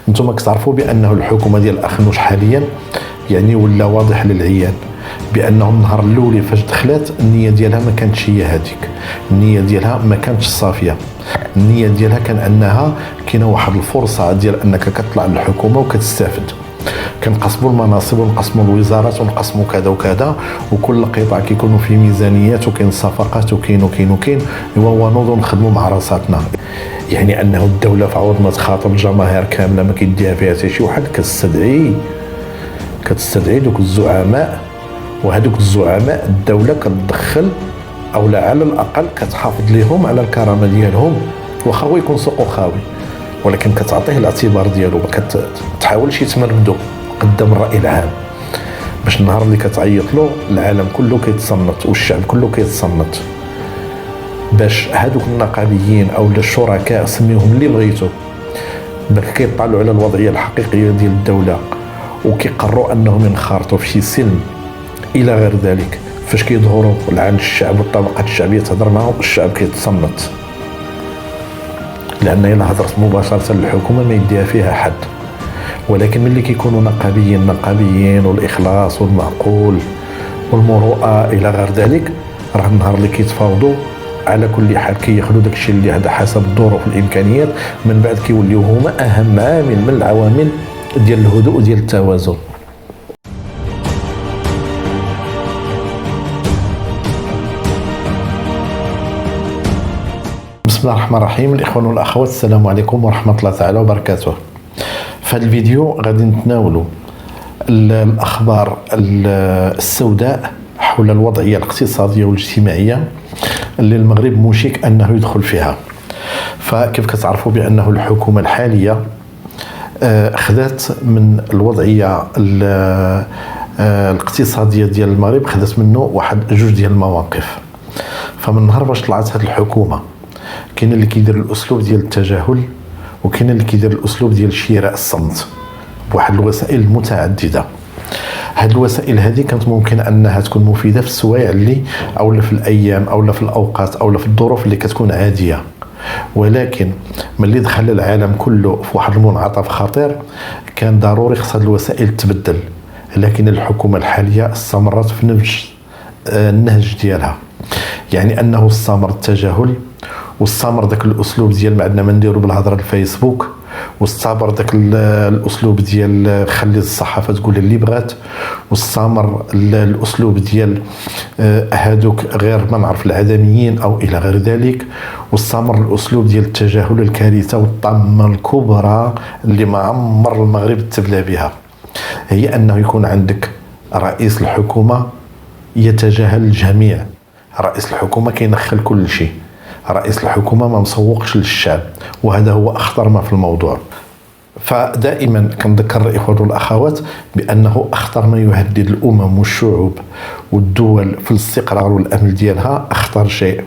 انتم كتعرفوا بانه الحكومه ديال اخنوش حاليا يعني ولا واضح للعيان بانه النهار الاولي فاش دخلت النيه ديالها ما كانتش هي هذيك. النيه ديالها ما كانتش صافيه. النيه ديالها كان انها كاينه واحد الفرصه ديال انك كتطلع للحكومه وكتستافد. كنقسموا المناصب ونقسموا الوزارات ونقسموا كذا وكذا، وكل قطاع كيكونوا فيه ميزانيات وكاين صفقات وكاين ونوضوا نخدموا مع راساتنا. يعني انه الدوله في عوض ما تخاطب الجماهير كامله ما كيديها فيها حتى شي واحد، كتستدعي دوك الزعماء، وهذوك الزعماء الدوله كتدخل او لا على الاقل كتحافظ لهم على الكرامه ديالهم، واخا هو يكون سوقو خاوي، ولكن كتعطيه الاعتبار ديالو، ما كتحاولش يتمردوا قدام الراي العام، باش النهار اللي كتعيط له العالم كله كيتصنت والشعب كله كيتصنت، باش هذوك النقابيين او الشركاء سميهم اللي بغيتو باش كيطلعوا على الوضعيه الحقيقيه ديال الدوله وكيقرروا انهم ينخرطوا في شي سلم الى غير ذلك. فاش كيظهروا لعند الشعب والطبقات الشعبيه تهضر معهم الشعب كيتصنت، لان الا هضرت مباشره للحكومه ما يديها فيها حد. ولكن ملي كيكونوا نقابيين والاخلاص والمعقول والمروءه الى غير ذلك، راه النهار اللي كيتفاوضوا على كل حال كياخذوا داكشي اللي هذا حسب الظروف والامكانيات، من بعد كيوليو هما اهم عامل من العوامل ديال الهدوء وديال التوازن. بسم الله الرحمن الرحيم. الاخوان والاخوات، السلام عليكم ورحمه الله تعالى وبركاته. في هذا الفيديو غادي نتناولوا الاخبار السوداء حول الوضعيه الاقتصاديه والاجتماعيه اللي المغرب موشك انه يدخل فيها. فكيف كتعرفوا بانه الحكومه الحاليه خذات من الوضعيه الاقتصاديه ديال المغرب، خذات منه واحد جوج ديال المواقف. فمن نهار باش طلعت هذه الحكومه كاين اللي كيدير الاسلوب ديال التجاهل، وكاين اللي كيدير الاسلوب ديال شراء الصمت بواحد الوسائل متعدده. هاد الوسائل هذه كانت ممكن انها تكون مفيده في السوايع اللي اولا في الايام اولا في الاوقات اولا في الظروف اللي كتكون عاديه، ولكن ملي دخل العالم كله في واحد المنعطف خطير كان ضروري خص هاد الوسائل تبدل. لكن الحكومه الحاليه استمرت في نفس النهج ديالها، يعني انه استمر التجاهل، واستمر ذاك الاسلوب ديال ما عندنا ما نديرو بالهضره الفيسبوك، واستمر ذاك الاسلوب ديال خلي الصحافه تقول اللي بغات، واستمر الاسلوب ديال هادوك غير ما نعرف العدميين او الى غير ذلك، واستمر الاسلوب ديال التجاهل الكارثه والطامه الكبرى اللي ما عمر المغرب تبلى بها، هي انه يكون عندك رئيس الحكومه يتجاهل الجميع. رئيس الحكومه كينخل كل شيء، رئيس الحكومه ما مسوقش للشعب، وهذا هو اخطر ما في الموضوع. فدائما كنذكر الاخوان والاخوات بانه اخطر ما يهدد الامم والشعوب والدول في الاستقرار والامن ديالها، اخطر شيء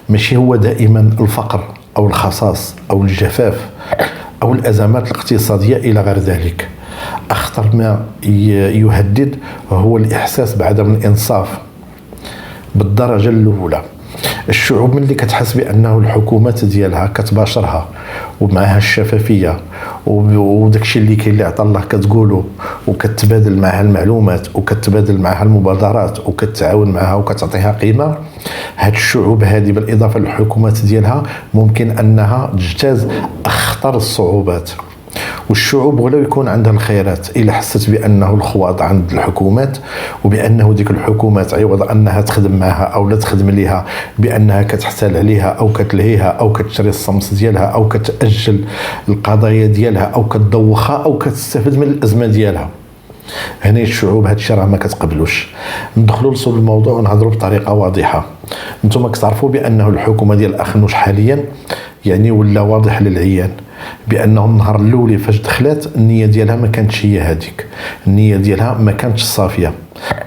ماشي هو دائما الفقر او الخصاص او الجفاف او الازمات الاقتصاديه الى غير ذلك. اخطر ما يهدد هو الاحساس بعدم الانصاف بالدرجه الاولى. الشعوب ملي كتحس بانه الحكومات ديالها كتباشرها ومعها الشفافيه وداكشي اللي كاين اللي عطا الله كتقولوا، وكتبادل معها المعلومات وكتبادل معها المبادرات وكتعاون معها وكتعطيها قيمه، هاد الشعوب هذه بالاضافه للحكومات ديالها ممكن انها تجتاز اخطر الصعوبات. والشعوب ولو يكون عندها الخيرات الا حست بانه الخواض عند الحكومات، وبانه ديك الحكومات عوض انها تخدم معها او لا تخدم ليها بانها كتحتال عليها او كتلهيها او كتشري الصمت ديالها او كتاجل القضايا ديالها او كتدوخها او كتستفد من الازمه ديالها، هنا الشعوب هادشي راه ما كتقبلوش. ندخلوا لصلب الموضوع ونهضروا بطريقه واضحه. انتم كتعرفوا بانه الحكومه ديال اخنوش حاليا يعني ولا واضح للعيان بانه النهار الاولي فاش دخلت النيه ديالها ما كانتش هي هذيك. النيه ديالها ما كانتش صافيه.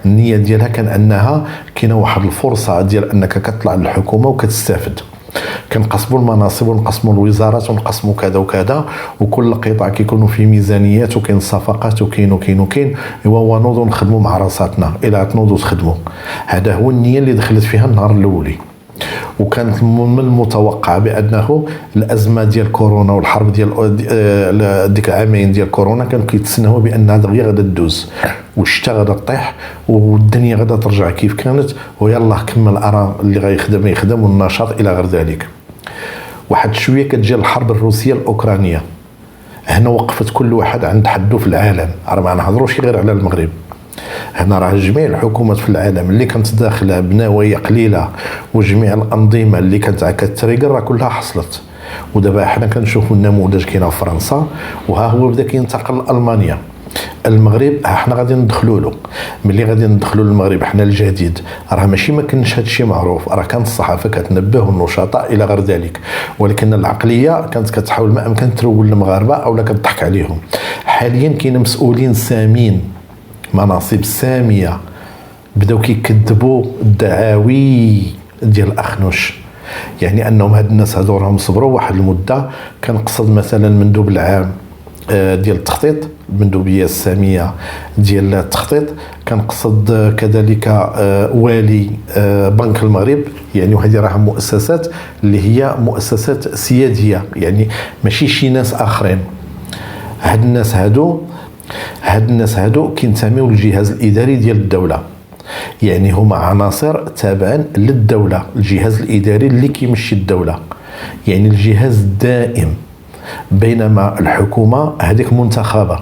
النيه ديالها كان انها كاينه واحد الفرصه ديال انك كتطلع للحكومه وكتستافد. كنقسموا المناصب ونقسموا الوزارات ونقسموا كذا وكذا، وكل قطاع كيكونوا فيه ميزانيات وكاين صفقات وكاين ونوضوا نخدموا مع راساتنا الى تنوضوا تخدموا. هذا هو النيه اللي دخلت فيها النهار الاولي. وكانت من المتوقع بانه الازمه ديال كورونا والحرب ديال ديك العامين ديال كورونا كانوا كيتسناو بانها دغيا غادا تدوز والشتا غادا طيح والدنيا غادا ترجع كيف كانت، ويلا كمل ارى اللي غيخدم يخدم والنشاط الى غير ذلك. واحد شويه كتجي الحرب الروسيه الاوكرانيه، هنا وقفت كل واحد عند حده في العالم. راه ما نهضروش غير على المغرب، هنا راه جميع الحكومات في العالم اللي كانت داخله بنوايا قليله وجميع الانظمه اللي كانت كتريقل راه كلها حصلت. ودابا حنا كنشوفوا النموذج كاين في فرنسا، وها هو بدا كينتقل لالمانيا. المغرب حنا غادي ندخلوا له، ملي غادي ندخلوا للمغرب حنا الجديد راه ماشي ما كانش هادشي معروف، راه كانت الصحافه كتنبه والنشطاء الى غير ذلك، ولكن العقليه كانت كتحاول ما امكن تروج للمغاربه او كتضحك عليهم. حاليا كاين مسؤولين سامين، مناصب ساميه بداو كيكذبوا الدعاوي ديال اخنوش، يعني انهم هاد الناس هادو راهم صبروا واحد المده. كنقصد مثلا مندوب العام ديال التخطيط، المندوبيه الساميه ديال التخطيط، كنقصد كذلك والي بنك المغرب، يعني وهذه راه مؤسسات اللي هي مؤسسات سياديه، يعني ماشي شي ناس اخرين. هاد الناس هادو كينتميو للجهاز الاداري ديال الدوله، يعني هما عناصر تابعا للدوله، الجهاز الاداري اللي كيمشي الدوله، يعني الجهاز الدائم. بينما الحكومه هذيك منتخبه،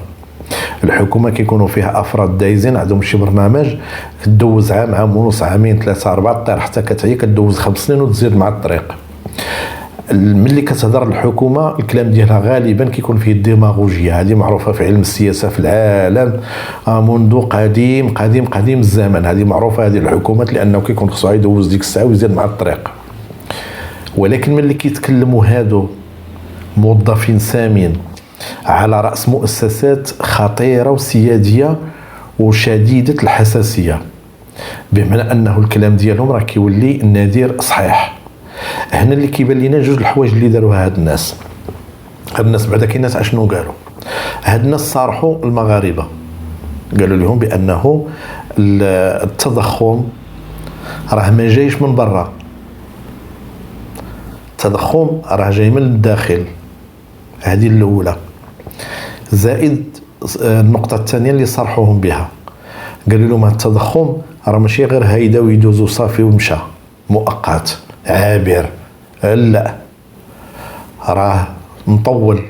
الحكومه كيكونوا فيها افراد دايزين عندهم شي برنامج، كدوز عام عام ونص عامين ثلاثه اربعه طير حتى كتعي كدوز 5 سنين وتزيد مع الطريق. ملي كتهضر الحكومه الكلام ديالها غالبا كيكون فيه الديماغوجيه، هذه معروفه في علم السياسه في العالم منذ قديم قديم قديم الزمن، هذه معروفه هذه الحكومات، لانه كيكون خصو يدوز ديك الساعه ويزيد مع الطريق. ولكن ملي كيتكلموا هادو موظفين سامين على راس مؤسسات خطيره وسياديه وشديده الحساسيه، بمعنى انه الكلام ديالهم راه كيولي النذير صحيح. هنا اللي كيبان لينا جوج الحوايج اللي داروها هاد الناس. هاد الناس بعدا كاين ناس اشنو قالوا؟ هاد الناس صارحوا المغاربه، قالوا لهم بانه التضخم راه ما جايش من برا، التضخم راه جاي من الداخل. هذه الاولى. زائد النقطه الثانيه اللي صرحوهم بها، قالوا لهم التضخم راه ماشي غير هيدا ويدوزو صافي ومشى مؤقت عابر، لا راه مطول،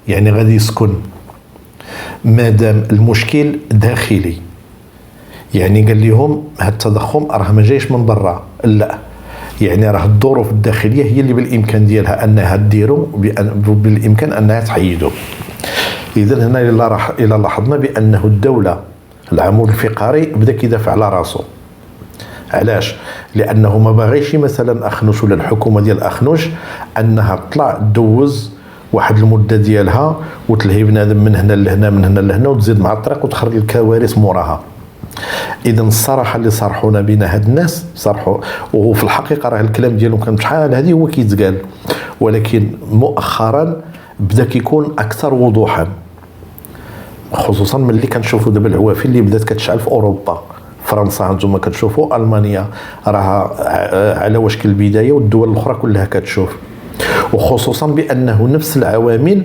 يعني غادي يسكن مادام المشكل داخلي. يعني قال لهم هاد التضخم راه ما جايش من برا، لا يعني راه الظروف الداخليه هي اللي بالامكان ديالها انها ديرو، بالامكان انها تحيدو. اذا هنا الى لاحظنا بانه الدوله العمود الفقري بدا كيدافع على راسو. علاش؟ لانه ما باغيش مثلا اخنوش ولا الحكومه ديال اخنوش انها تطلع دوز واحد المده ديالها وتلهي بنادم من هنا لهنا من هنا لهنا وتزيد مع الطريق وتخرج الكوارث موراها. اذا الصراحه اللي صرحونا بنا هاد الناس صرحوا، وفي الحقيقه راه الكلام ديالهم كان شحال هذه هو كيتقال، ولكن مؤخرا بدا كيكون اكثر وضوحا، خصوصا ملي كنشوفوا دابا العوافي اللي بدات كتشعل في اوروبا. فرنسا انتم كتشوفوا، المانيا راها على وشك البدايه، والدول الاخرى كلها كتشوف. وخصوصا بانه نفس العوامل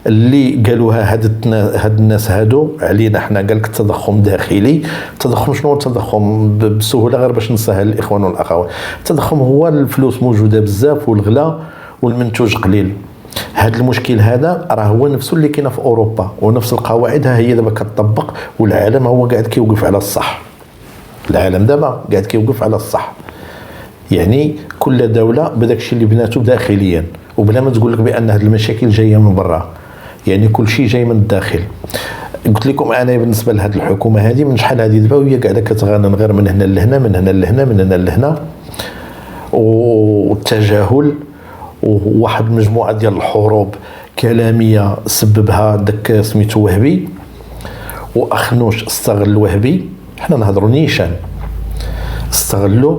اللي قالوها هاد الناس هادو علينا حنا، قالك التضخم داخلي. التضخم شنو هو التضخم؟ بسهوله غير باش نسهل الاخوان والاخوات، التضخم هو الفلوس موجوده بزاف والغلا والمنتوج قليل. هذا المشكل هذا راه هو نفسه اللي كاين في اوروبا، ونفس القواعد ها هي دابا كتطبق، والعالم هو قاعد كيوقف على الصح. العالم دابا قاعد كيوقف على الصح، يعني كل دوله بداك الشيء اللي بناته داخليا، وبلا ما تقول لك بان هذه المشاكل جايه من برا، يعني كل شيء جاي من الداخل. قلت لكم انا بالنسبه لهذه الحكومه هذه من شحال هذه دابا وهي قاعده كتغنن غير من هنا لهنا من هنا لهنا من هنا لهنا، والتجاهل وواحد المجموعه ديال الحروب كلاميه سببها داك سميتو وهبي، واخنوش استغل وهبي. حنا نهضروا نيشان، استغلوا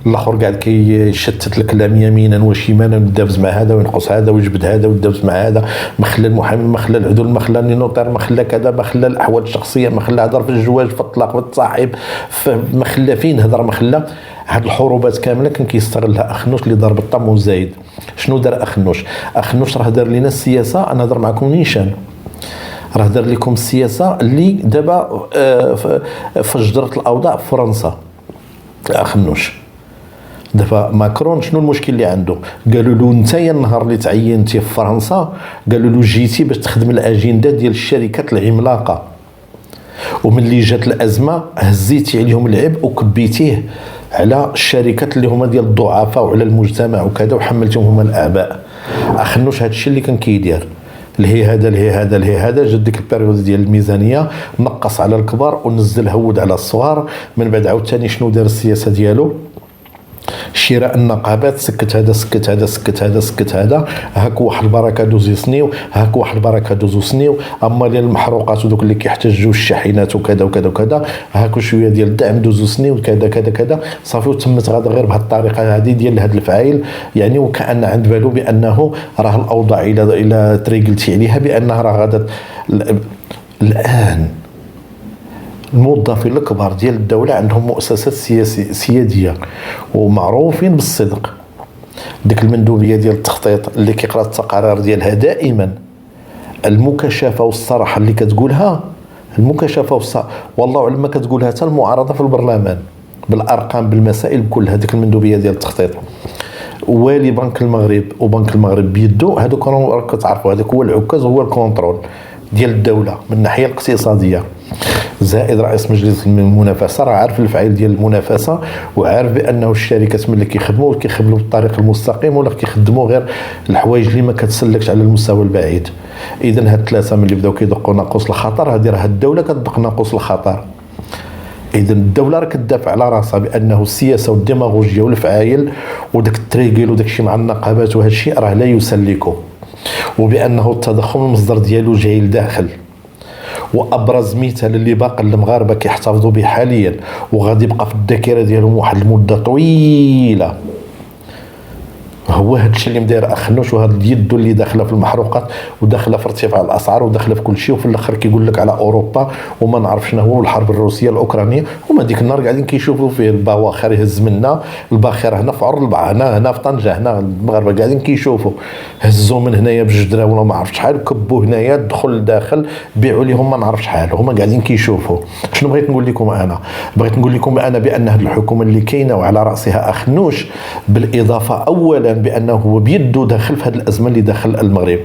الاخر قاعد كيشتت الكلام يمينا وشمالا، ويدابز مع هذا وينقص هذا ويجبد هذا ويدابز مع هذا، ما خلى المحامي، ما خلى العدول، ما خلى النوطير، ما خلى كذا، ما خلى الاحوال الشخصيه، ما خلى هضر في الزواج، في الطلاق، في التصاحب، ما خلى فين هضر، ما خلى. هاد الحروبات كامله كان كيستغلها اخنوش اللي ضرب الطم وزايد. شنو دار اخنوش؟ اخنوش راه دار لنا السياسه، انا نهضر معكم نيشان، راه دار لكم السياسه اللي دابا فجرت الاوضاع في فرنسا. اخنوش دابا ماكرون شنو المشكل اللي عنده؟ قالوا له انت يا النهار اللي تعينتي في فرنسا، قالوا له جيتي باش تخدم الاجنده ديال الشركات العملاقه، وملي جات الازمه هزيتي عليهم العبء وكبيتيه على الشركات اللي هما ديال الضعفاء وعلى المجتمع وكذا، وحملتهم هما الاعباء. اخنوش هذا الشيء اللي كان كيدير، لهي هذا جد ديك البيريود ديال الميزانيه، نقص على الكبار ونزل هود على الصغار. من بعد عاوتاني شنو دار السياسه ديالو؟ شراء النقابات، سكت هذا سكت هذا سكت هذا سكت هذا، هاك واحد البركه دوز يصنيو، هاك واحد البركه دوزو صنيو، اما ديال المحروقات ودوك اللي كيحتاجوا الشاحنات وكذا وكذا وكذا، هاك شويه ديال الدعم دوزو صنيو كذا كذا كذا، صافي وتمت غادا غير بهذه الطريقه هذه ديال هذا الفعيل. يعني وكان عند بالو بانه راه الاوضاع الى تريقلتي عليها بانها راه غادا. الان الموظفين الكبار ديال الدوله عندهم مؤسسات سياديه ومعروفين بالصدق. ديك المندوبيه ديال التخطيط اللي كيقرا التقارير ديالها دائما، المكاشفه والصراحه اللي كتقولها، المكاشفه والصراحه والله اعلم ما كتقولها حتى المعارضه في البرلمان بالارقام بالمسائل بكل هذيك المندوبيه ديال التخطيط. والي بنك المغرب وبنك المغرب بيدو هذوك راكم تعرفوا، هذاك هو العكاز، هو الكونترول ديال الدوله من الناحيه الاقتصاديه. زائد رئيس مجلس المنافسه راه عارف الفعيل ديال المنافسه، وعارف بانه الشركات ملي كيخدموا بالطريق المستقيم ولا كيخدموا غير الحوايج اللي ما كتسلكش على المستوى البعيد. اذا هاد الثلاثه ملي بداو كيدقوا ناقوس الخطر، هذه راه الدوله كتدق ناقوس الخطر. اذا الدوله راه كتدافع على راسها بانه السياسه والديماغوجيا والفعايل وداك التريقل وداك الشيء مع النقابات وهذا الشيء راه لا يسلكه، وبانه التضخم المصدر ديالو جاي لداخل. وابرز مثال اللي باقي المغاربه كيحتفظوا به حاليا وغادي يبقى في الذاكره ديالهم واحد المده طويله، هو هذا الشيء اللي مداير اخنوش، وهذا اليد اللي داخله في المحروقات وداخله في ارتفاع الاسعار وداخله في كل شيء. وفي الاخر كيقول لك على اوروبا وما نعرف شنو هو، الحرب الروسيه الاوكرانيه، هما ديك النهار قاعدين كيشوفوا فيه البواخر يهز منا، الباخره هنا في عرلبع، هنا في طنجه، هنا المغاربه قاعدين كيشوفوا، هزوا من هنايا بجدره ولا ما عرف شحال، كبوا هنايا دخلوا لداخل بيعوا لهم ما نعرف شحال، هما قاعدين كيشوفوا. شنو بغيت نقول لكم انا؟ بغيت نقول لكم انا بان هذه الحكومه اللي كاينه وعلى راسها اخنوش، بالاضافه اولا بانه هو بيده داخل في هذه الازمه اللي داخل المغرب،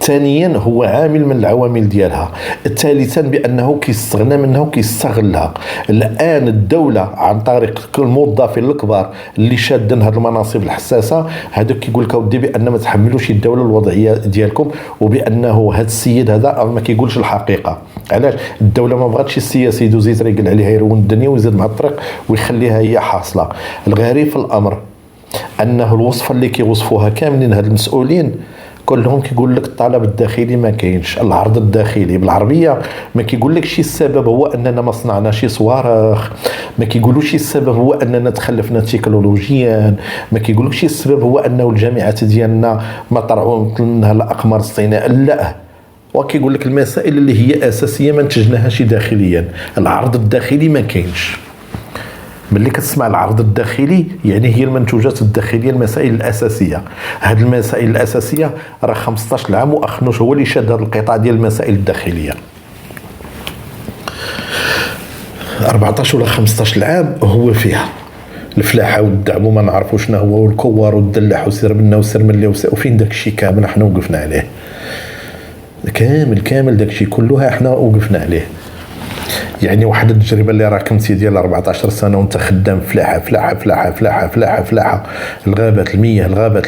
ثانيا هو عامل من العوامل ديالها، ثالثا بانه كيستغنى منها وكيستغلها. الان الدوله عن طريق كل الموظفين الكبار اللي شادين هذه المناصب الحساسه، هذوك كيقول لك اودي بان ما تحملوش الدوله الوضعيه ديالكم، وبانه هذا السيد هذا ما كيقولش الحقيقه. علاش؟ الدوله ما بغاتش السياسي يدوز يتريقل عليها يرون الدنيا ويزيد مع الطريق ويخليها هي حاصله. الغريب في الامر انه الوصفه اللي كيوصفوها كاملين هاد المسؤولين كلهم كيقول لك الطلب الداخلي ما كاينش، العرض الداخلي بالعربيه ما كيقول لك شي السبب هو اننا ما صنعناش صواريخ، ما كيقولوش السبب هو اننا تخلفنا تكنولوجيا، ما كيقولوش السبب هو انه الجامعات ديالنا ما طلعوا لنا الاقمار الصناعيه، لا، وكيقول لك المسائل اللي هي اساسيه ما انتجناهاش داخليا. العرض الداخلي ما كاينش. ملي كتسمع العرض الداخلي يعني هي المنتوجات الداخليه، المسائل الاساسيه. هذه المسائل الاساسيه راه 15 عام واخنوش هو اللي شاد هذا القطاع ديال المسائل الداخليه. 14 ولا 15 عام هو فيها الفلاحه والدعم وما نعرفوا شنو هو، والكوار والدلاح وسير منا وسير من اللي وفين داك الشيء كامل احنا وقفنا عليه، كامل داك الشيء كله احنا وقفنا عليه. يعني واحد التجربه اللي راه كنتي ديال 14 سنه وانت خدام فلاحه فلاحه فلاحه فلاحه فلاحه فلاحه، الغابات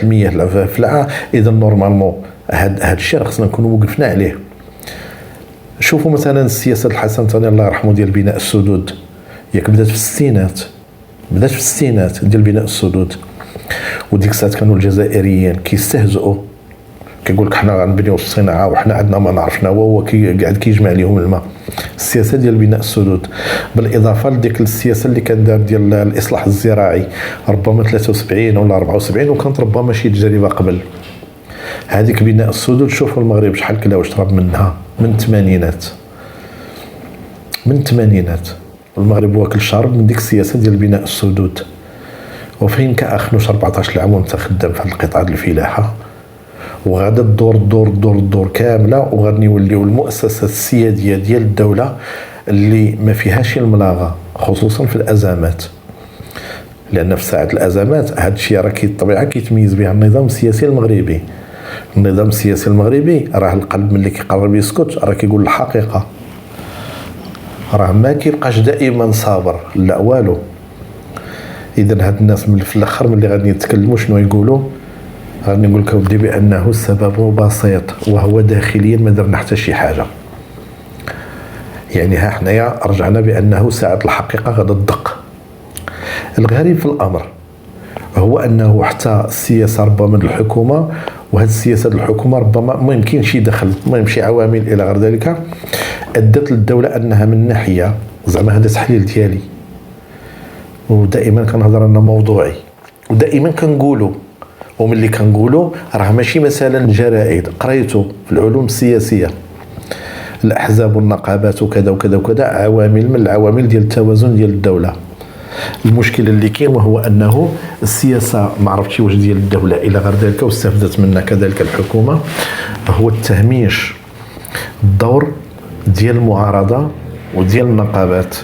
المياه فلاحه. اذا نورمالمون هذا الشيء خصنا نكونوا وقفنا عليه. شوفوا مثلا السياسه الحسن ثاني الله يرحمه ديال بناء السدود، ياك بدات في الستينات ديال بناء السدود، وديك الساعه كانوا الجزائريين كيستهزئوا كيقول لك حنا غنبنيو الصناعه وحنا عندنا ما نعرفنا، وهو قاعد كيجمع لهم الماء. السياسه ديال بناء السدود بالاضافه لديك السياسه اللي كان دار ديال الاصلاح الزراعي ربما 73 ولا 74، وكانت ربما شي تجربه قبل هذيك بناء السدود. شوفوا المغرب شحال كلا وشرب منها من الثمانينات المغرب واكل شارب من ديك السياسه ديال بناء السدود. وفين كاخنوش 14 عام وانت خدام في هذا القطاع ديال الفلاحه، وغادا الدور كامله، وغادي يوليو المؤسسات السياديه ديال الدوله اللي ما فيهاش الملاغه، خصوصا في الازمات. لان في ساعه الازمات هذا الشيء راه الطبيعه كيتميز بها النظام السياسي المغربي. النظام السياسي المغربي راه القلب ملي كيقرب يسكت راه كيقول الحقيقه، راه ما كيبقاش دائما صابر لا والو. اذا هاد الناس من في الاخر ملي غادي يتكلموا شنو يقولوا؟ غادي نقول لك اودي بانه السبب بسيط، وهو داخليا ما درنا حتى شي حاجه. يعني ها حنايا رجعنا بانه ساعه الحقيقه غادا تدق. الغريب في الامر هو انه حتى السياسه ربما الحكومه، وهذه السياسه الحكومه ربما ما يمكنش يدخل، ما يمشي عوامل الى غير ذلك ادت للدوله انها من ناحيه زعما هذا تحليل ديالي، ودائما كنهضر انا موضوعي، ودائما كنقولوا، وملي كنقولوا راه ماشي مثلا جرائد قريتو في العلوم السياسيه الاحزاب والنقابات وكذا وكذا وكذا عوامل من العوامل ديال التوازن ديال الدوله. المشكل اللي كاين وهو انه السياسه ما عرفتش واش ديال الدوله الى غير ذلك، واستفدت منها كذلك الحكومه، هو التهميش الدور ديال المعارضه وديال النقابات.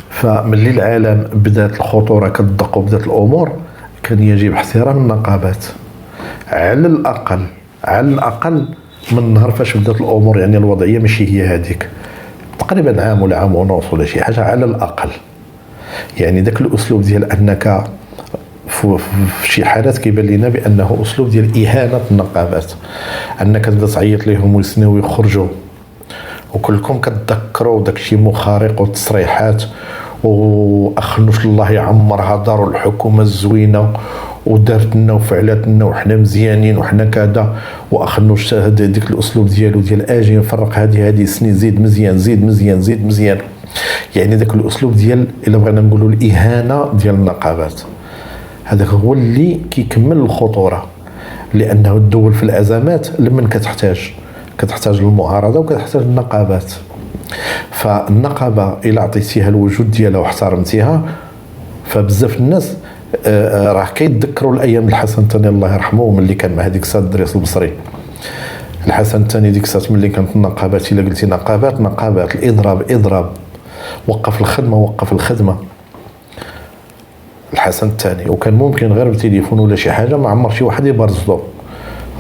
فملي العالم بدات الخطوره كتدق وبدات الامور، كان يجب احترام النقابات على الاقل من نهار فاش بدات الامور. يعني الوضعيه ماشي هي هذيك تقريبا عام ولا عام ونص ولا شي حاجه على الاقل. يعني ذاك الاسلوب ديال انك في شي حالات كيبان لنا بانه اسلوب ديال اهانه النقابات، انك تبدا تعيط لهم ويسناو ويخرجوا، وكلكم كتذكروا داك الشيء مخارق والتصريحات، واخنوش الله يعمرها دار الحكومه الزوينه ودارت لنا وفعلت لنا وحنا مزيانين وحنا كذا، واخنوش ديك الاسلوب ديالو ديال اجي نفرق هذه سنين زيد مزيان زيد مزيان زيد مزيان. يعني ذاك الاسلوب ديال الا بغينا نقولوا الاهانه ديال النقابات، هذاك هو اللي كيكمل الخطوره. لانه الدول في الازمات لمن كتحتاج المعارضه وكتحتاج النقابات. فالنقابه الى عطيتيها الوجود ديالها واحترمتيها، فبزاف الناس راه كيتذكروا الايام الحسن الثاني الله يرحمه، ملي كان مع هذيك الساعه الدريس البصري. الحسن الثاني ديك الساعه ملي كانت النقابات، الا قلتي نقابات الاضراب، وقف الخدمه الحسن الثاني. وكان ممكن غير بالتليفون ولا شي حاجه ما عمر شي واحد يبرز له.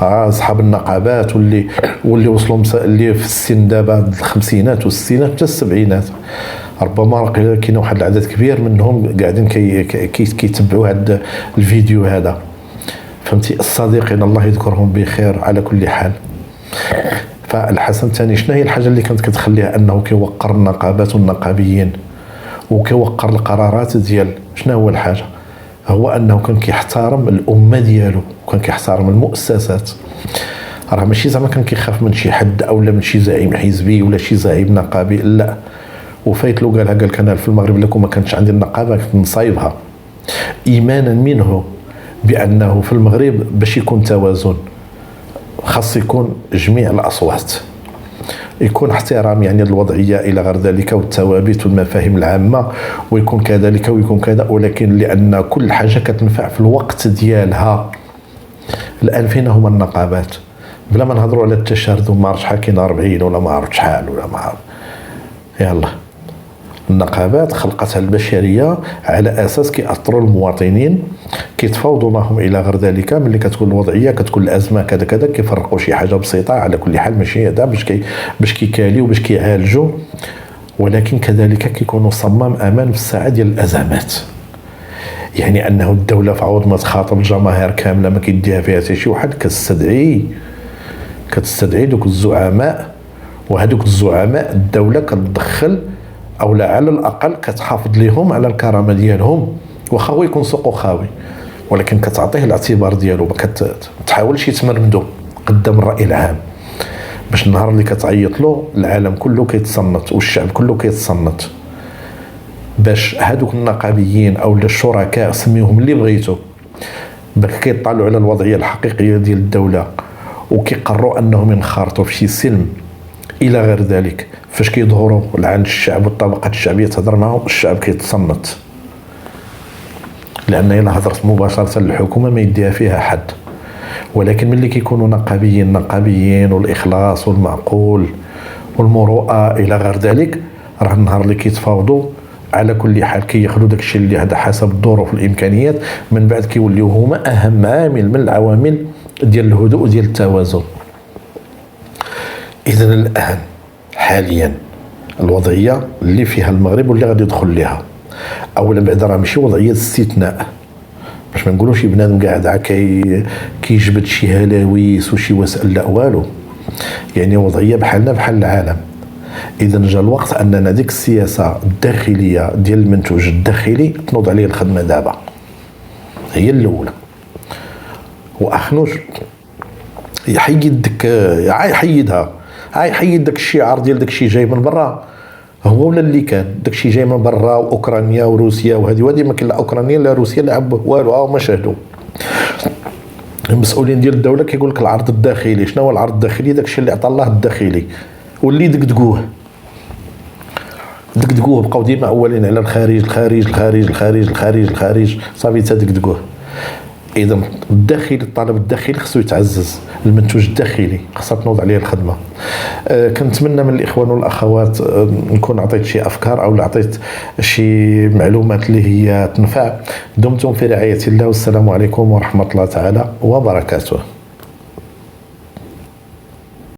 اصحاب النقابات واللي وصلوا اللي في السن دابا الخمسينات والستينات حتى السبعينات، ربما كاين واحد العدد كبير منهم قاعدين كيتبعوا هذا الفيديو هذا. فهمتي الصديقين الله يذكرهم بخير على كل حال. فالحسن الثاني شنو هي الحاجه اللي كانت كتخليها انه كيوقر النقابات والنقابيين وكيوقر القرارات ديال شنو هو الحاجه؟ هو انه كان كيحترم الامه ديالو وكان كيحترم المؤسسات. راه ماشي زعما كان كيخاف من شي حد او من شي زعيم حزبي ولا شي زعيم نقابي، لا. وفايت له قال انا في المغرب لكم ما كانتش عندي النقابه كنت نصايبها، ايمانا منه بانه في المغرب باش يكون توازن خاص يكون جميع الاصوات، يكون احترام يعني الوضعيه الى غير ذلك والثوابت والمفاهيم العامه، ويكون كذلك ويكون كذا. ولكن لان كل حاجه كتنفع في الوقت ديالها. الان فين هما النقابات؟ بلا ما نهضروا على التشرذم، ما عرفتش شحال كاين 40 ولا ما عرفت شحال ولا ما عرفت. يلا النقابات خلقتها البشريه على اساس كيأثروا المواطنين، كيتفاوضوا معهم الى غير ذلك. ملي كتكون الوضعيه كتكون الازمه كذا كذا كيفرقوا شي حاجه بسيطه على كل حال، ماشي هذا باش كيكاليو باش كيعالجوا، ولكن كذلك كيكونوا صمام امان في الساعه ديال الازمات. يعني انه الدوله في عوض ما تخاطب الجماهير كامله ما كيديها فيها حتى شي واحد، كتستدعي دوك الزعماء، وهذوك الزعماء الدوله كتدخل او على الاقل كتحافظ لهم على الكرامه ديالهم، واخا هو يكون سوقو خاوي. ولكن كتعطيه الاعتبار ديالو، ما كتحاولش يتمرمدو قدام الراي العام، باش النهار اللي كتعيط له العالم كله كيتصنت والشعب كله كيتصنت، باش هادوك النقابيين او الشركاء سميوهم اللي بغيتو باش كيطلعوا على الوضعيه الحقيقيه ديال الدوله وكيقرروا انهم ينخرطوا في شي سلم الى غير ذلك. فاش كيظهروا لعند الشعب والطبقات الشعبيه تهضر معهم، الشعب كيتصنت، لان الا هضرت مباشره للحكومه ما يديها فيها حد. ولكن ملي كيكونوا نقابيين والاخلاص والمعقول والمروءه الى غير ذلك، راه النهار اللي كيتفاوضوا على كل حال كياخذوا داك الشيء اللي هذا حسب الظروف والامكانيات، من بعد كيوليو هما اهم عامل من العوامل ديال الهدوء وديال التوازن. اذا الان حاليا الوضعيه اللي فيها المغرب واللي غادي يدخل لها، اولا بعدا راه ماشي وضعيه استثناء، باش ما نقولوش بنادم قاعد كيجبد شي هلاويس وشي وسائل، لا والو، يعني وضعيه بحالنا بحال العالم. اذا جا الوقت اننا ديك السياسه الداخليه ديال المنتوج الداخلي تنوض عليه الخدمه دابا، هي الاولى. واخنوش يحيد ديك، يحيد داك الشعار ديال داك الشيء جاي من برا، هو ولا اللي كان داك الشيء جاي من برا واوكرانيا وروسيا وهذه ما كاين لا اوكرانيا لا روسيا لا والو، هما شاهدوا. المسؤولين ديال الدوله كيقول لك العرض الداخلي. شنو هو العرض الداخلي؟ داك الشيء اللي عطى الله الداخلي، واللي دقدقوه بقاو ديما اولين على الخارج الخارج الخارج الخارج الخارج الخارج، صافي تدقدقوه. اذا الداخلي، الطلب الداخلي خصو يتعزز، المنتوج الداخلي خصها تنوض عليه الخدمه. كنتمنى من الاخوان والاخوات نكون عطيت شي افكار او عطيت شي معلومات اللي هي تنفع. دمتم في رعايه الله، والسلام عليكم ورحمه الله تعالى وبركاته.